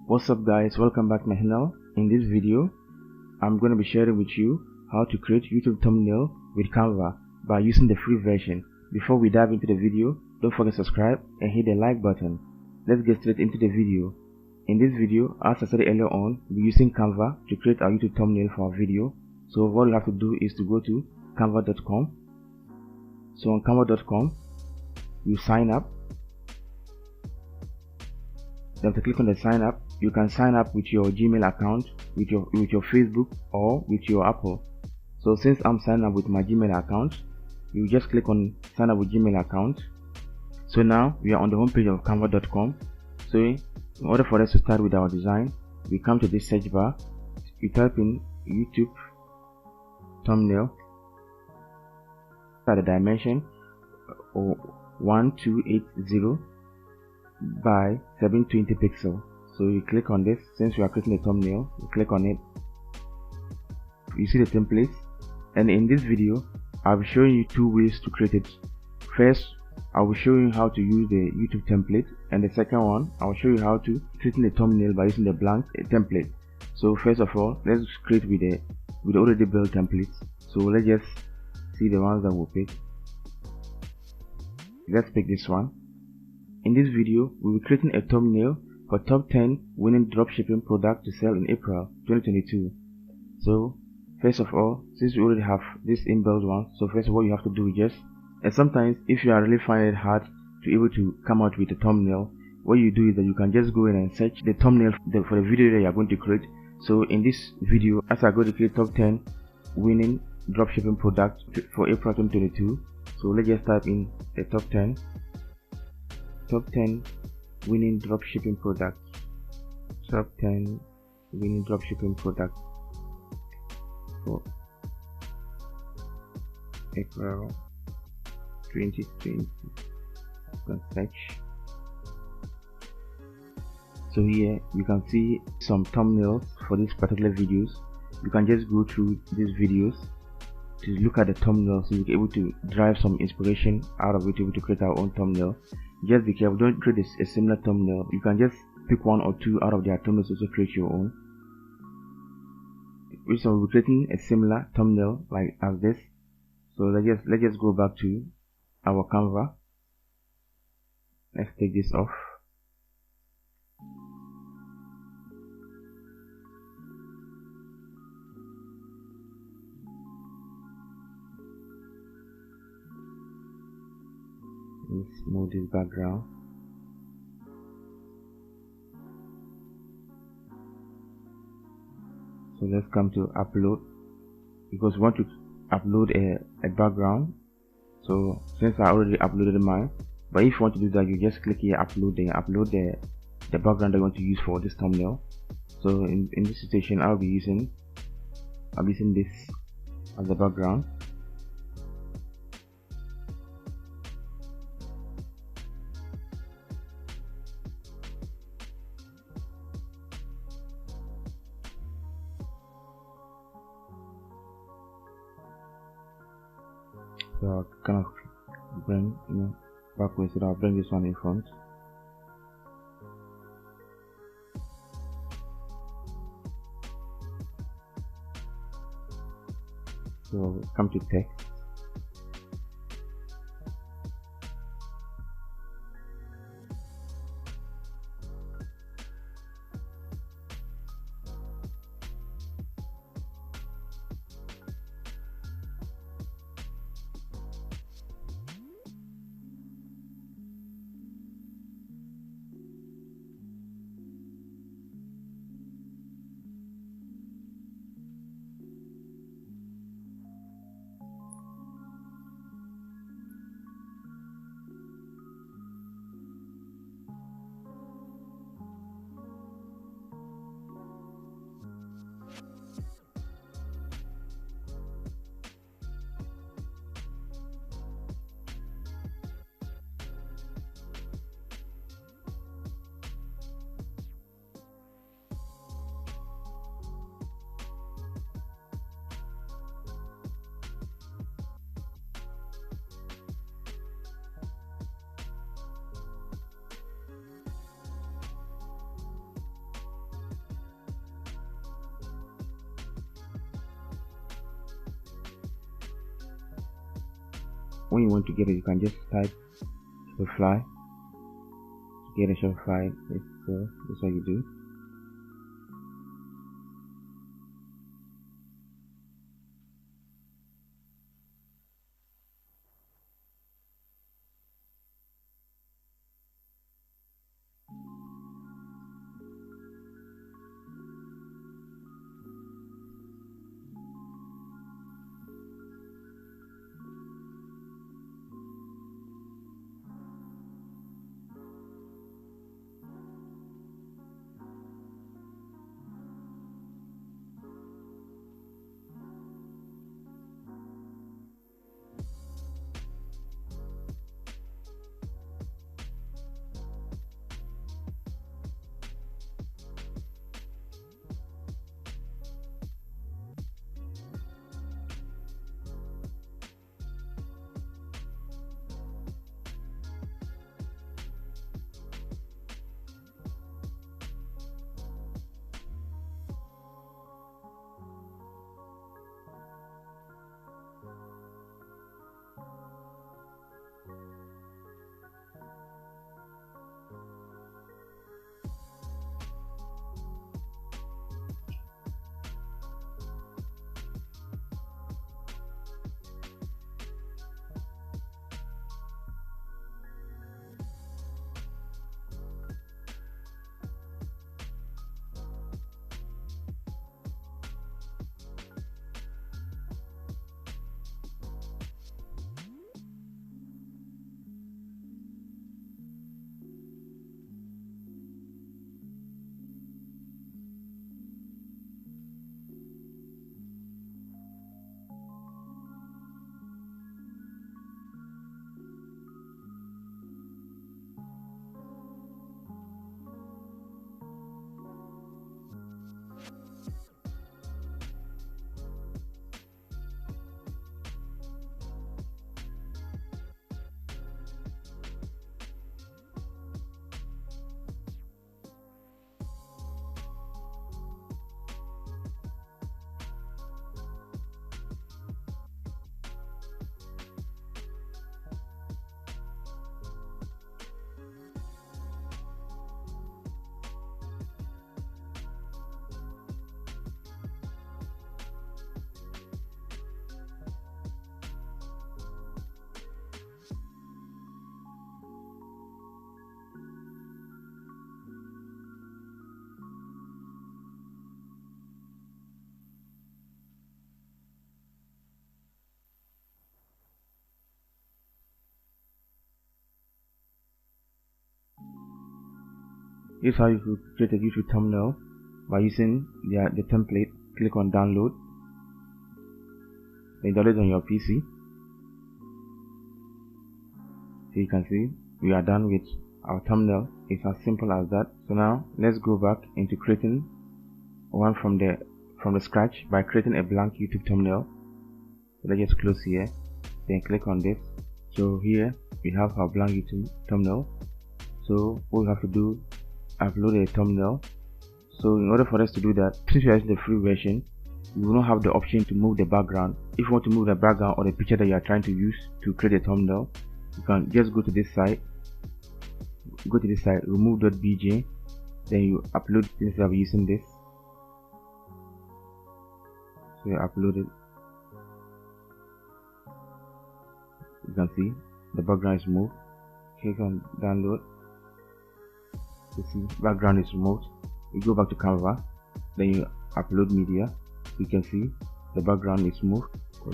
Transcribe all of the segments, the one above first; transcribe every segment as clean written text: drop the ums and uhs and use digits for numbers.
What's up guys, welcome back to my channel. In this video I'm going to be sharing with you how to create YouTube thumbnail with Canva by using the free version. Before we dive into the video, don't forget to subscribe and hit the like button. Let's get straight into the video. In this video, as I said earlier on, we're using Canva to create our YouTube thumbnail for our video. So what you have to do is to go to canva.com. So on canva.com you sign up. Then to click on the sign up, you can sign up with your Gmail account, with your Facebook, or with your Apple. So since I'm signed up with my Gmail account, you just click on sign up with Gmail account. So now we are on the home page of canva.com. So in order for us to start with our design, we come to this search bar, we type in YouTube thumbnail, the dimension 1280 by 720 pixel. So you click on this. Since we are creating a thumbnail, you click on it, you see the templates, and in this video I'll be showing you two ways to create it. First, I will show you how to use the YouTube template, and the second one I will show you how to create the thumbnail by using the blank template. So first of all, let's create with the already built templates. So let's just see the ones that we'll pick. Let's pick this one. In this video, we will be creating a thumbnail for top 10 winning dropshipping product to sell in April 2022. So first of all, since we already have this inbuilt one, so first of all you have to do is just, and sometimes if you are really finding it hard to able to come out with a thumbnail, what you do is that you can just go in and search the thumbnail for the video that you are going to create. So in this video, as I go to create top 10 winning dropshipping product for April 2022, so let's just type in the top 10 winning dropshipping products. Top 10 winning dropshipping products for April 2020. Search. So here you can see some thumbnails for these particular videos. You can just go through these videos to look at the thumbnail, so you'll be able to drive some inspiration out of it, able to create our own thumbnail. Just be careful, don't create a similar thumbnail. You can just pick one or two out of their thumbnails to create your own. Which one will be creating a similar thumbnail like as this. So let's just go back to our Canva. Let's take this off. Let's move this background. So let's come to upload, because we want to upload a background. So since I already uploaded mine, but if you want to do that, you just click here, upload, then upload the background that you want to use for this thumbnail. So in this situation, I'll be using this as the background. So I'll kind of bring backwards, so I'll bring this one in front. So come to text. when you want to get it, you can just type Shopify to get a Shopify. So that's what you do. Here's how you could create a YouTube thumbnail by using the template. Click on download, then download it on your PC. So you can see we are done with our thumbnail. It's as simple as that. So now let's go back into creating one from the scratch by creating a blank YouTube thumbnail. So let's just close here, then click on this. So here we have our blank YouTube thumbnail. So what we have to do, upload a thumbnail. So in order for us to do that, since we are using the free version, you will not have the option to move the background. If you want to move the background or the picture that you are trying to use to create a thumbnail, you can just go to this site, remove.bj, then you upload instead of using this. So you upload it. You can see the background is moved. Click on download. You see background is removed. You go back to Canva, then you upload media. You can see the background is moved. So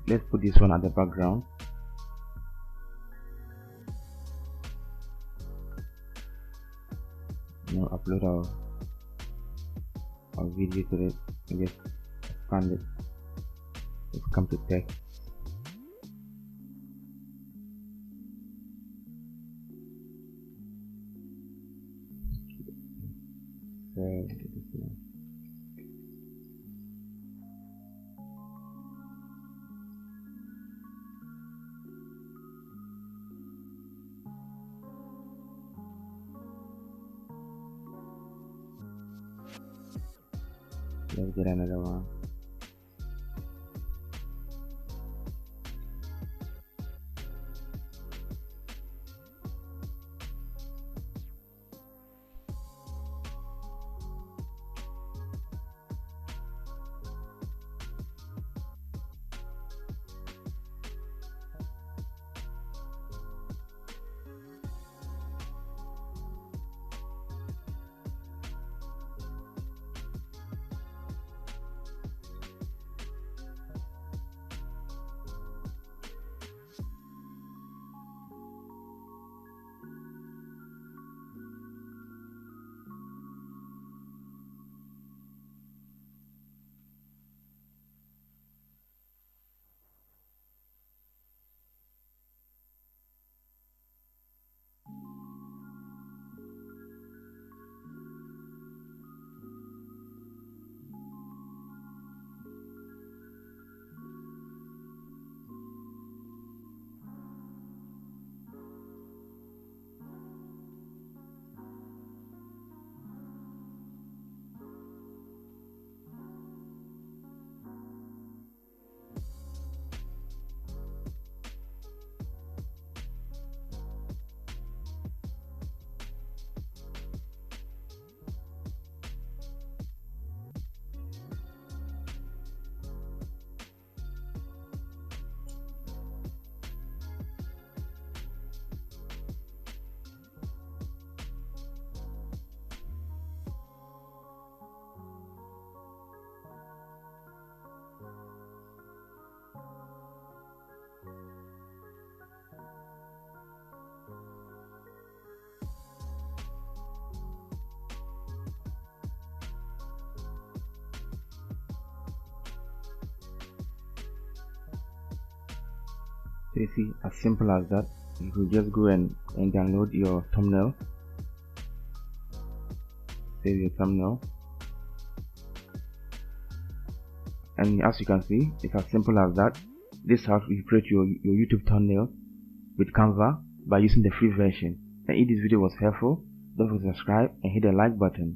let's put this one at the background. Now upload our video to it. Just expand it. Let's come to text. Let's get another one. So you see, as simple as that. You could just go and download your thumbnail, save your thumbnail, and as you can see, it's as simple as that. This is how you create your YouTube thumbnail with Canva by using the free version. And if this video was helpful, don't forget to subscribe and hit the like button.